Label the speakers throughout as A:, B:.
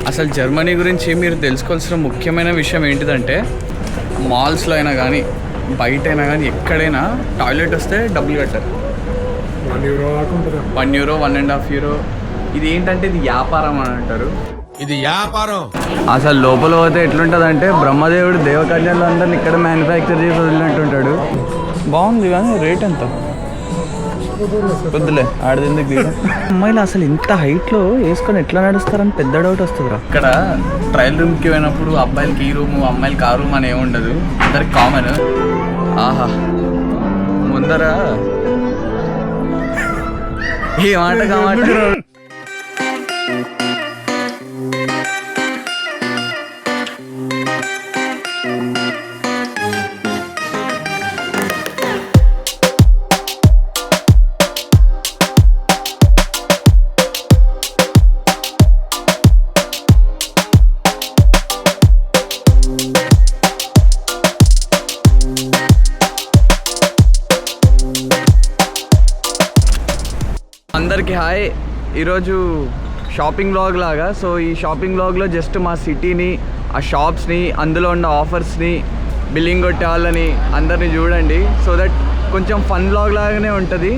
A: అసలు జర్మనీ గురించి మీరు తెలుసుకోవాల్సిన ముఖ్యమైన విషయం ఏంటిదంటే మాల్స్లో అయినా కానీ బయట అయినా కానీ ఎక్కడైనా టాయిలెట్ వస్తే డబ్బులు కట్టారు. €1 €1.5. ఇది ఏంటంటే ఇది వ్యాపారం అని అంటారు.
B: ఇది వ్యాపారం.
A: అసలు లోపల పోతే ఎట్లుంటుందంటే బ్రహ్మదేవుడు దేవకన్యలు అందరిని ఇక్కడ మ్యానుఫ్యాక్చర్ చేసి వదిలినట్టుంటాడు. బాగుంది కానీ రేట్ ఎంత వద్దులే ఆడదెందుకు దిగు. అమ్మాయిలు అసలు ఇంత హైట్లో వేసుకొని ఎట్లా నడుస్తారని పెద్ద డౌట్ వస్తుందిరా. ఇక్కడ ట్రయల్ రూమ్కి పోయినప్పుడు అబ్బాయిలకి ఈ రూము అమ్మాయిలకి ఆ రూమ్ అని ఏముండదు, అందరికి కామన్. ఆహా ముందర ఏ మాట కామాట. అందరికీ హాయ్. ఈరోజు షాపింగ్ వ్లాగ్ లాగా. సో ఈ షాపింగ్ వ్లాగ్లో జస్ట్ మా సిటీని, ఆ షాప్స్ని, అందులో ఉన్న ఆఫర్స్ని, బిల్లింగ్ కొట్టే వాళ్ళని అందరినీ చూడండి. సో దట్ కొంచెం ఫన్ వ్లాగ్ లాగానే ఉంటుంది.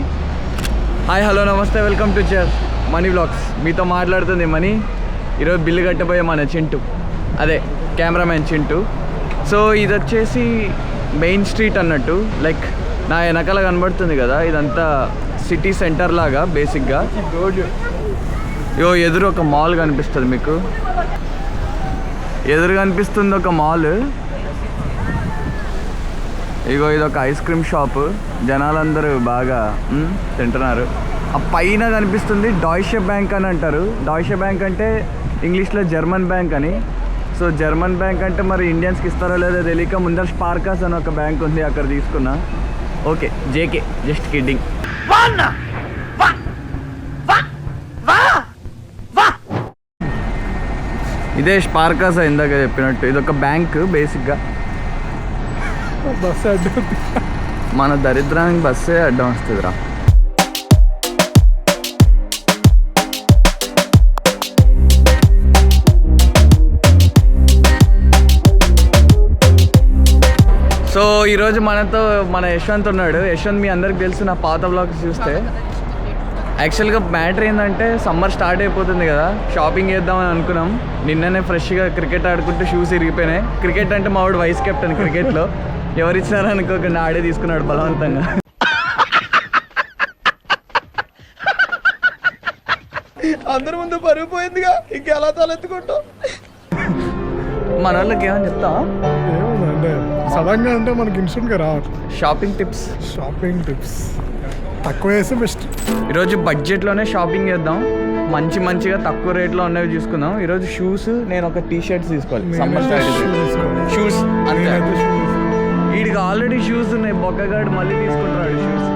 A: హాయ్ హలో నమస్తే, వెల్కమ్ టు మనీ వ్లాగ్స్. మీతో మాట్లాడుతుంది మనీ. ఈరోజు బిల్లు కట్టబోయే మన చింటూ, అదే కెమెరామెన్ చింటూ. సో ఇది వచ్చేసి మెయిన్ స్ట్రీట్ అన్నట్టు, లైక్ నా వెనకాల కనబడుతుంది కదా, ఇదంతా సిటీ సెంటర్ లాగా బేసిక్గా. ఎదురు ఒక మాల్ కనిపిస్తుంది మీకు, ఎదురు కనిపిస్తుంది ఒక మాల్. ఇదొక ఐస్ క్రీమ్ షాప్, జనాలందరూ బాగా తింటున్నారు. ఆ పైన కనిపిస్తుంది డాయిషే బ్యాంక్ అని అంటారు. డాయిషే బ్యాంక్ అంటే ఇంగ్లీష్లో జర్మన్ బ్యాంక్ అని. సో జర్మన్ బ్యాంక్ అంటే మరి ఇండియన్స్కి ఇస్తారో లేదో తెలియక ముందర స్పార్కాస్ అని ఒక బ్యాంక్ ఉంది, అక్కడ తీసుకున్నా. Okay JK, just kidding. ఇదే స్పార్కాస్ ఇందాక చెప్పినట్టు, ఇదొక బ్యాంక్ బేసిక్గా.
C: బస్సు అడ్డం,
A: మన దరిద్రానికి బస్సే అడ్డం వస్తుందిరా. సో ఈరోజు మనతో మన యశ్వంత్ ఉన్నాడు. యశ్వంత్ మీ అందరికి తెలుసు, నా పాత వ్లాగ్స్ చూస్తే. యాక్చువల్గా మ్యాటర్ ఏంటంటే సమ్మర్ స్టార్ట్ అయిపోతుంది కదా, షాపింగ్ చేద్దామని అనుకున్నాం. నిన్ననే ఫ్రెష్గా క్రికెట్ ఆడుకుంటూ షూస్ ఇరిగిపోయినాయి. క్రికెట్ అంటే మా వాడు వైస్ కెప్టెన్ క్రికెట్లో, ఎవరు ఇచ్చినారో అనుకోకుండా ఆడే తీసుకున్నాడు బలవంతంగా.
C: అందరి ముందు పరిగిపోయిందిగా, ఇంకెలా తలెత్తుకుంటాం.
A: మన వాళ్ళకి ఏమని చెప్తావా?
C: ఏముందంటే సడన్గా అంటే మనకి ఇన్స్టెంట్గా రావట్లేదు.
A: షాపింగ్ టిప్స్
C: తక్కువ వేస్తే బెస్ట్.
A: ఈరోజు బడ్జెట్లోనే షాపింగ్ చేద్దాం, మంచిగా తక్కువ రేట్లో ఉన్నవి చూసుకుందాం. ఈరోజు షూస్, నేను ఒక టీ షర్ట్స్ తీసుకోవాలి సమ్మర్ స్టార్ట్. షూస్ అంతే, వీడికి ఆల్రెడీ షూస్ ఉన్నాయి. బొక్కగాడు మళ్ళీ తీసుకుంటున్నాడు షూస్.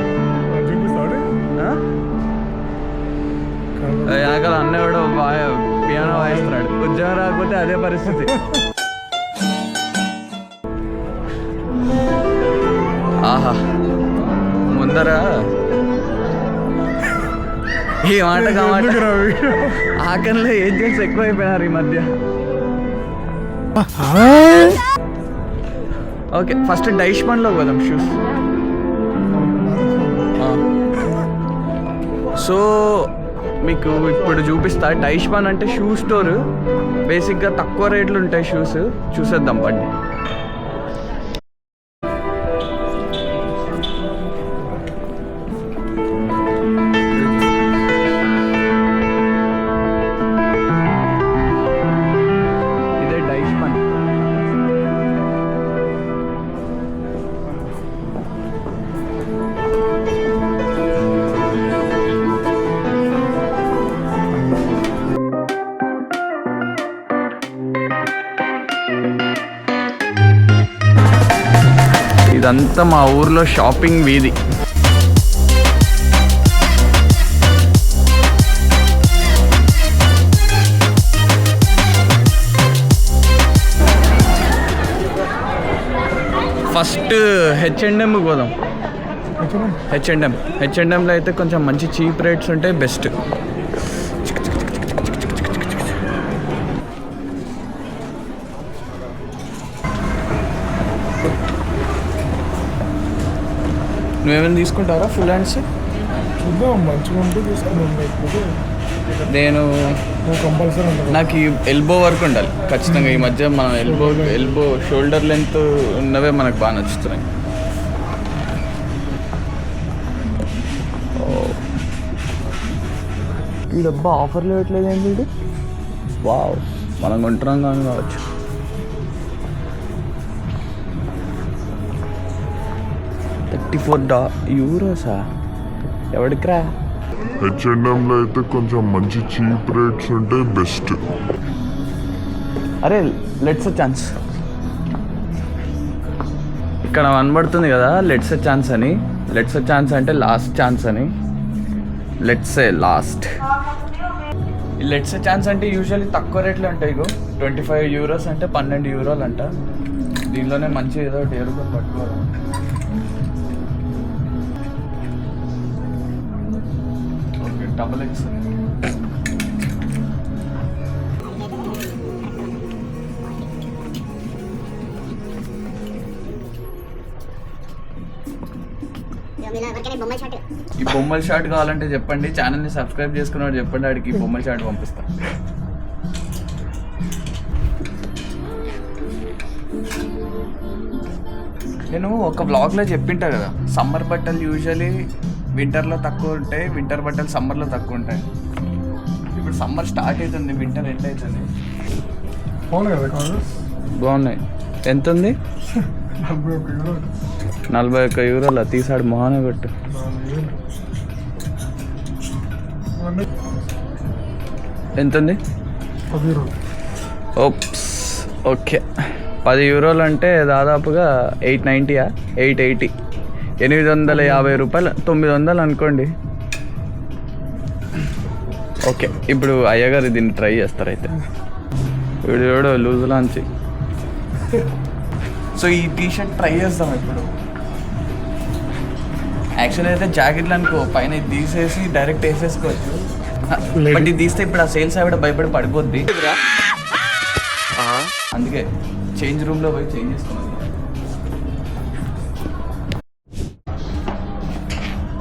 A: వెనకాల అన్న కూడా పియానో వాయిస్తున్నాడు. ఉద్యోగం రాకపోతే అదే పరిస్థితి. ఆహా ముందర ఈ మాట కామాట. ఆకలిలో ఏజెంట్స్ ఎక్కువైపోయినారు ఈ మధ్య. ఓకే ఫస్ట్ డైష్మన్లో పోదాం షూస్. సో మీకు ఇప్పుడు చూపిస్తా. డైష్మన్ అంటే షూ స్టోర్, బేసిక్గా తక్కువ రేట్లు ఉంటాయి షూస్. చూసేద్దాం బండి. ఇదే డైష్మన్. ఇదంతా మా ఊర్లో షాపింగ్ వీధి. ఫస్ట్ H&Mకి పోదాం. H&Mలో అయితే కొంచెం మంచి చీప్ రేట్స్ ఉంటాయి, బెస్ట్. నువ్వేమైనా తీసుకుంటారా ఫుల్ హ్యాండ్స్?
C: చూద్దాం, మంచిగా ఉంటే తీసుకుందాం. లేకపోతే
A: నేను
C: నువ్వు కంపల్సరీ ఉంటుంది.
A: నాకు ఈ ఎల్బో వరకు ఉండాలి ఖచ్చితంగా. ఈ మధ్య మనం ఎల్బో షోల్డర్ లెంత్ ఉన్నవే మనకు బాగా నచ్చుతున్నాయి. ఈ డబ్బా ఆఫర్లు ఇవ్వట్లేదు ఏంటి ఇది? వావ్, మనం కొంటున్నాం కానీ కావచ్చు. €34 ఎవడికిరా?
B: H&Mలో అయితే కొంచెం మంచి చీప్ రేట్స్ ఉంటే బెస్ట్.
A: అరే లెట్స్ ఛాన్స్, ఇక్కడ కనబడుతుంది కదా లెట్స్ ఛాన్స్ అని. లెట్స్ ఛాన్స్ అంటే లాస్ట్ ఛాన్స్ అని. Let's last. ఈ లెట్స్ ఛాన్స్ అంటే యూజువల్లీ తక్కువ రేట్లో ఉంటాయి. ఇగో €25 అంటే €12 అంట. దీనిలోనే మంచి ఏదో ఒకటి ఎరుకొని పట్టుకోవాలి. Okay, XXL. ఈ బొమ్మల షాట్ కావాలంటే చెప్పండి, ఛానల్ని సబ్స్క్రైబ్ చేసుకున్నాడు చెప్పండి, ఆడికి ఈ బొమ్మల షాట్ పంపిస్తా. నేను ఒక వ్లాగ్లో చెప్పింటా కదా, సమ్మర్ బట్టలు యూజువలీ వింటర్లో తక్కువ ఉంటాయి, వింటర్ బట్టలు సమ్మర్లో తక్కువ ఉంటాయి. ఇప్పుడు సమ్మర్ స్టార్ట్ అవుతుంది, వింటర్ ఎండ్ అవుతుంది.
C: అవును కదా కాంగ్రెస్.
A: బాగున్నాయి. ఎంత ఉంది? €41 తీసాడు మొహాన కొట్టు. ఎంత ఉంది?
C: €10.
A: Ops, okay. €10 అంటే దాదాపుగా $890, $880, $850, $900 అనుకోండి. ఓకే, ఇప్పుడు అయ్యగారు దీన్ని ట్రై చేస్తారు అయితే. వీడు లూజ్ లాంచి. సో ఈ టీషర్ట్ ట్రై చేస్తాం ఇప్పుడు. యాక్చువల్లీ అయితే జాకెట్లు అనుకో పైన ఇది తీసేసి డైరెక్ట్ వేసేసుకోవచ్చు. బట్ ఇది తీస్తే ఇప్పుడు ఆ సేల్స్ ఆవిడ భయపడి పడిపోద్ది. అందుకే చేంజ్ రూమ్లో పోయి చేంజ్ చేసుకున్నాం.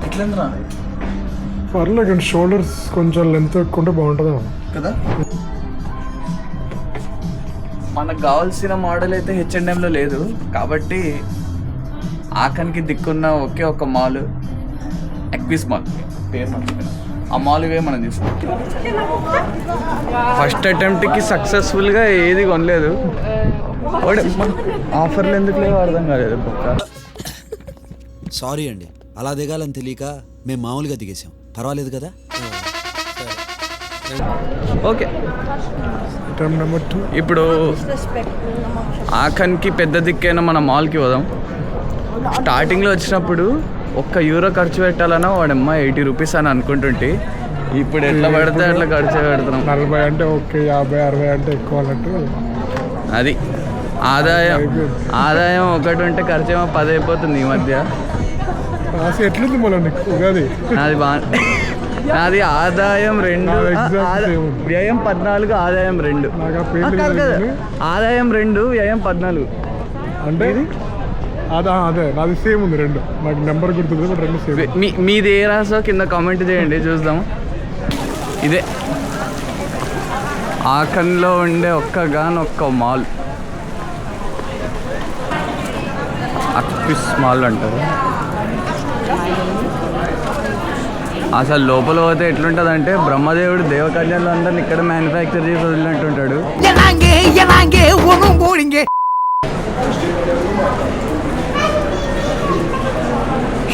A: ఎట్లా
C: పర్లేదు, షోల్డర్స్ కొంచెం లెంత్ ఎక్కువ ఉంటే బాగుంటుందా
A: కదా. మనకు కావాల్సిన మోడల్ అయితే H&Mలో లేదు కాబట్టి ఆఖరికి దిక్కున్న ఒకే ఒక మాల్, ఎక్విస్ మాల్, పేరు మర్చిపోయినా. ఆ మాల్ ఇవే మనం తీసుకుంటాం. ఫస్ట్ అటెంప్ట్కి సక్సెస్ఫుల్గా ఏది కొనలేదు. ఆఫర్లు ఎందుకు లేవు అర్థం కాలేదు.
D: సారీ అండి, అలా దిగాలని తెలియక మేము మామూలుగా దిగేసాం. పర్వాలేదు కదా.
A: Okay,
C: number 2.
A: ఇప్పుడు ఆఖరికి పెద్ద దిక్కైనా మన మాల్కి పోదాం. స్టార్టింగ్లో వచ్చినప్పుడు €1 ఖర్చు పెట్టాలన్నా వాడమ్మ ₹80 అని అనుకుంటుంటే ఇప్పుడు ఎట్లా పడితే అట్లా ఖర్చు పెడుతున్నాం.
C: 40 అంటే ఓకే, 50, 60 అంటే ఎక్కువ అన్నట్టు.
A: అది ఆదాయం ఒకటి ఉంటే ఖర్చు ఏమో 10 అయిపోతుంది ఈ మధ్య.
C: ఎట్లుంది మళ్ళీ నీకు ఉగాది?
A: నాది నాది ఆదాయం 2, వ్యయం 14, ఆదాయం 2. ఆదాయం 2, వ్యయం 14.
C: అంటే అదే నాది సేమ్ ఉంది 2. నాకు నెంబర్ గుర్తుంది, బట్ 2 సేమ్.
A: మీది ఏ రాసో కింద కామెంట్ చేయండి చూద్దాం. ఇదే ఆఖన్లో ఉండే ఒక్క మాల్, అక్విస్ మాల్ అంటారు. అసలు లోపల పోతే ఎట్లుంటుంది అంటే బ్రహ్మదేవుడు దేవకన్యలు అందరిని ఇక్కడ మ్యానుఫ్యాక్చర్ చేసి వదిలినట్టుంటాడు.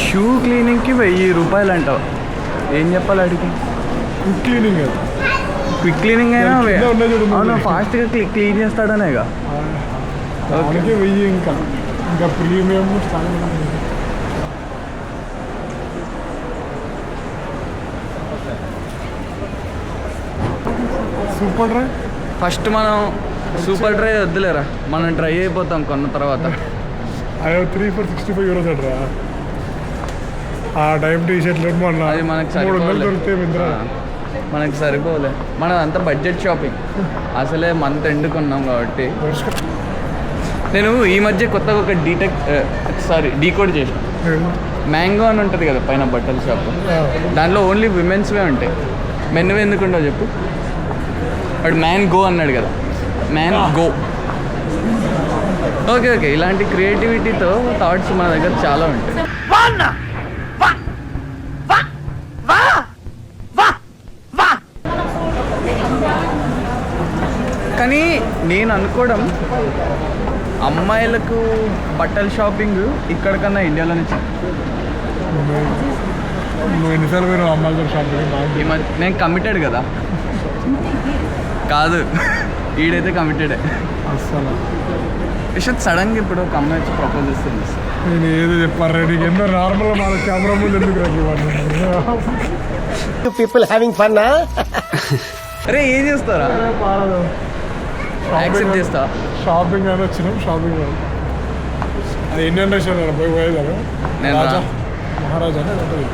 A: షూ క్లీనింగ్కి ₹1000 అంటావు. ఏం చెప్పాలి అడిగి? క్విక్ క్లీనింగ్ అయినా అవును, ఫాస్ట్గా క్లీన్ చేస్తాడనేగా.
C: ఓకే, 1000 ఇంకా ప్రీమియం సూపర్ డ్రై.
A: ఫస్ట్ మనం సూపర్ డ్రై వద్దులేరా, మనం డ్రై అయిపోతాం కొన్న తర్వాత.
C: అయ్యో 3 for €65 అంటరా. ఆ టైం టీ షర్ట్లు
A: అది మనకు సరిపోలే. మనం అంతా బడ్జెట్ షాపింగ్, అసలే మంత్ ఎండ్ కొన్నాం కాబట్టి. నేను ఈ మధ్య కొత్తగా ఒక డీకోడ్ చేసాను. మ్యాంగో అని ఉంటుంది కదా పైన బట్టల షాప్, దాంట్లో ఓన్లీ విమెన్స్వే ఉంటాయి. మెన్వే ఎందుకు ఉండవు చెప్పు? వాడు మ్యాన్ గో అన్నాడు కదా, మ్యాన్ గో. ఓకే ఓకే, ఇలాంటి క్రియేటివిటీతో థాట్స్ మన దగ్గర చాలా ఉంటాయి. కానీ నేను అనుకోవడం అమ్మాయిలకు బట్టల షాపింగ్ ఇక్కడ కన్నా ఇండియాలోనే చాలా.
C: నువ్వు ఎన్నిసార్లు పోయినావు అమ్మాయితో షాపింగ్?
A: నేను కమిటెడ్ కదా. కాదు, ఈడైతే కమిటెడే
C: అస్సలు.
A: యశ్వంత్ సడన్గా ఇప్పుడు ఒక అమ్మాయి వచ్చి ప్రపోజ్ చేస్తుంది.
C: నేను ఏదో చెప్పారు, నీకు ఎంతో నార్మల్గా మన కెమెరా ముందు ఎందుకు రండి?
E: People having fun.
A: అరే ఏం చేస్తారా? యాక్సెప్ట్ చేస్తా.
C: షాపింగ్ అని వచ్చినాం, షాపింగ్ అది ఇండియన్ రెస్టారెంట్ పోయి పోయేదాను.
A: నేను
C: మహారాజా ఉంటుంది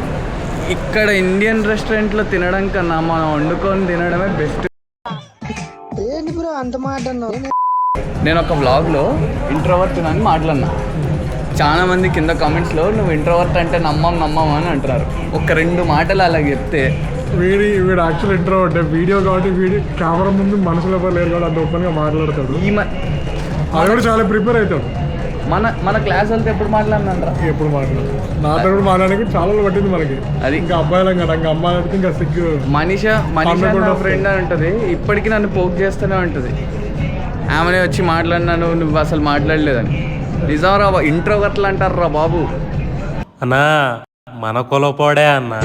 A: ఇక్కడ ఇండియన్ రెస్టారెంట్లో తినడం కన్నా మనం వండుకొని తినడమే బెస్ట్. నేను ఒక వ్లాగ్లో ఇంట్రోవర్ట్ అని మాట్లాడినా. చాలా మంది కింద కామెంట్స్లో నువ్వు ఇంట్రోవర్ట్ అంటే నమ్మం అని అంటున్నారు. ఒక 2 మాటలు అలా చెప్తే
C: వీడు యాక్చువల్ ఇంట్రోవర్ట్, వీడియో కాబట్టి వీడియో కెమెరా ముందు మనసులో లేరు కాబట్టి అంత ఓపెన్గా మాట్లాడతాడు. అది కూడా చాలా ప్రిపేర్ అవుతాడు.
A: మన క్లాస్ వాళ్ళతో ఎప్పుడు మాట్లాడినారా?
C: ఎప్పుడు మాట్లాడు, నాతో కూడా మాట్లాడడానికి చాలా పట్టింది మనకి. అది ఇంకా అబ్బాయిలం కదా, ఇంకా అమ్మాయి అంటే ఇంకా సిగ్గు.
A: మనిష ఫ్రెండ్ అని ఉంటుంది, ఇప్పటికీ నన్ను పోక్ చేస్తూనే ఉంటుంది. ఆమెనే వచ్చి మాట్లాడినాను, నువ్వు అసలు మాట్లాడలేదని. నిజంరా ఇంట్రోవర్ట్లు అంటారు రా బాబు.
F: అన్నా మన కొలపోడే అన్నా.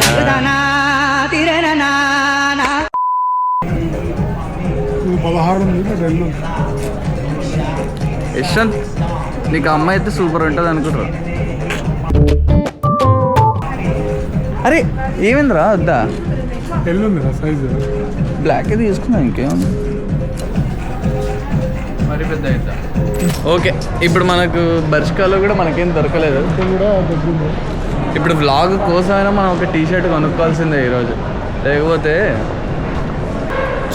C: నువ్వు 16 ఉంది, 2
A: యశ్వంత్ నీకు అమ్మాయి అయితే సూపర్ ఉంటుంది అనుకుంటారు. అరే ఏమైందిరా? వద్దా?
C: ఎల్లుంది సైజు
A: బ్లాక్ అయితే తీసుకున్నా, ఇంకేముంది మరి పెద్ద అవుతా. ఓకే, ఇప్పుడు మనకు బర్ష్కాలో కూడా మనకేం దొరకలేదు.
C: కూడా తగ్గింది.
A: ఇప్పుడు వ్లాగ్ కోసమైనా మనం ఒక టీషర్ట్ కొనుక్కోవాల్సిందే ఈరోజు, లేకపోతే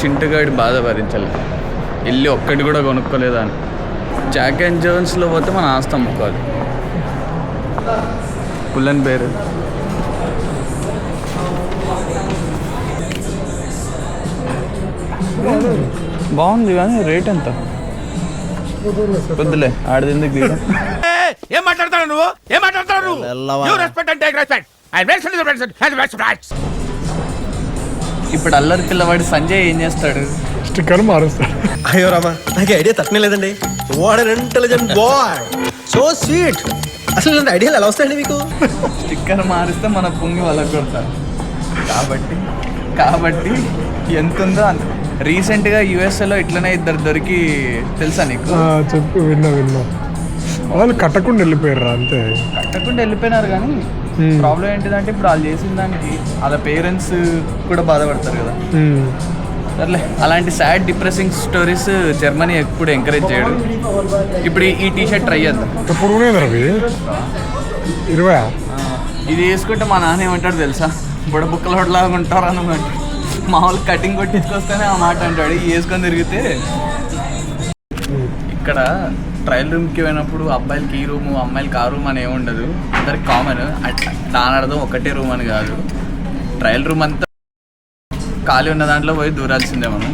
A: చింటుగాడి బాధ భరించాలి. వెళ్ళి ఒక్కటి కూడా కొనుక్కోలేదా అని. జాక్ అండ్ జోన్స్లో పోతే మన ఆస్తి అమ్ముకోవాలి. పుల్లన్ పేరు బాగుంది కానీ రేట్ ఎంత? వద్దులే, ఆడది ఎందుకు తీయడం.
G: ఏం మాట్లాడతాడు నువ్వు? ఏం మాట్లాడతాడు నువ్వు? You respect and take respect. And respect is respect.
A: ఇప్పుడు అల్లరి పిల్లవాడి సంజయ్ ఏం చేస్తాడు?
C: స్టిక్కర్ మారుస్తాడు.
E: అయ్యో రామా, నాకు ఐడియా తట్టనే లేదండి. What an intelligent boy, so sweet. అసలు ఇలాంటి ఐడియాలు ఎలా వస్తాయండి మీకు?
A: స్టిక్కర్ మారిస్తే మన పొంగి వాళ్ళకి కొడతారు. కాబట్టి ఎంత ఉందో అంత. రీసెంట్గా యూఎస్ఏలో ఇట్లనే 2 దొరికి తెలుసా నీకు?
C: చెప్పు, విన్నా. వాళ్ళు కట్టకుండా వెళ్ళిపోయారు అంతే.
A: కట్టకుండా వెళ్ళిపోయినారు కానీ ప్రాబ్లం ఏంటిదంటే ఇప్పుడు వాళ్ళు చేసిన దానికి వాళ్ళ పేరెంట్స్ కూడా బాధపడతారు కదా. సర్లే, అలాంటి సాడ్ డిప్రెసింగ్ స్టోరీస్ జర్మనీ ఎప్పుడు ఎంకరేజ్ చేయడు. ఇప్పుడు ఈ టీషర్ట్ ట్రై చేద్దాం.
C: ఎప్పుడు రవి 20
A: ఇది వేసుకుంటే మా నాన్న ఏమంటాడు తెలుసా? బుడబుక్కలాగా ఉంటారు అన్నమాట. మామూలు కటింగ్ కొట్టించుకొస్తేనే ఆ మాట అంటాడు. వేసుకొని తిరిగితే ఇక్కడ ట్రయల్ రూమ్కి పోయినప్పుడు అబ్బాయిలకి ఈ రూము, అమ్మాయిలకి ఆ రూమ్ అని ఏముండదు, అందరికి కామన్. దాని అర్థం ఒకటే రూమ్ అని కాదు. ట్రయల్ రూమ్ అంతా ఖాళీ ఉన్న దాంట్లో పోయి దూరాల్సిందే మనం.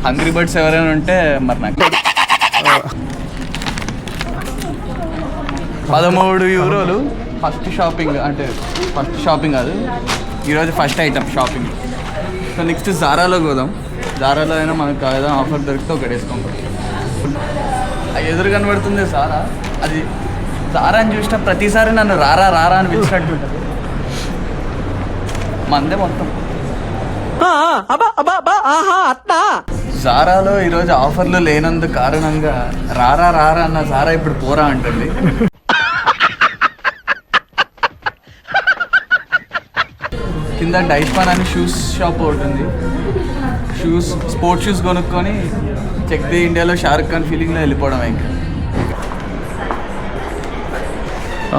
A: హంగ్రీ బర్డ్స్ ఎవరైనా ఉంటే మరి నాకు 13 యూరోలు ఫస్ట్ షాపింగ్. అంటే ఫస్ట్ షాపింగ్ కాదు, ఈరోజు first item shopping. So next జారాలో పోదాం. జారాలో అయినా మనకు ఏదైనా ఆఫర్ దొరికితే ఒకటి వేసుకుంటాం. అది ఎదురు కనబడుతుంది సారా. అది సారా అని చూసిన ప్రతిసారి నన్ను రారా అని పిలిచినట్టు ఉంటుంది. మందే మొత్తం. జారాలో ఈరోజు ఆఫర్లు లేనందు కారణంగా రారా అన్న సారా ఇప్పుడు పోరా అంటుంది. కింద డైస్పాన్ అని షూస్ షాప్ ఒకటి ఉంది. స్పోర్ట్స్ షూస్ కొనుక్కొని చెక్ ది ఇండియాలో షారుఖ్ ఖాన్ ఫీలింగ్లో వెళ్ళిపోవడం. ఇంకా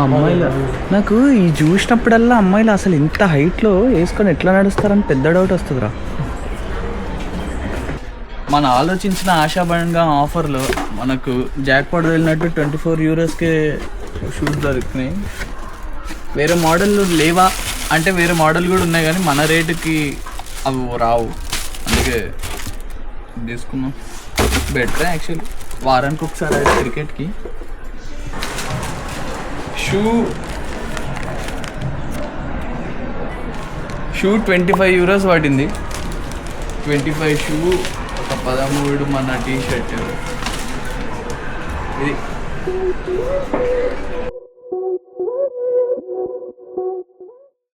A: అమ్మాయిలు నాకు ఈ చూసినప్పుడల్లా అమ్మాయిలు అసలు ఇంత హైట్లో వేసుకొని ఎట్లా నడుస్తారని పెద్ద డౌట్ వస్తుందిరా. మనం ఆలోచించిన ఆశాభంగా ఆఫర్లో మనకు జాక్ పాట్ వెళ్ళినట్టు 24 యూరోస్కే షూస్ దొరుకుతున్నాయి. వేరే మోడల్ లేవా అంటే వేరే మోడల్ కూడా ఉన్నాయి కానీ మన రేటుకి అవి రావు, అందుకే తీసుకున్నాం. బెటర్ యాక్చువల్లీ, వారానికి ఒకసారి అయితే క్రికెట్కి. షూ 25 euros పడింది. 25 షూ, ఒక 13 మన టీ షర్ట్. ఇది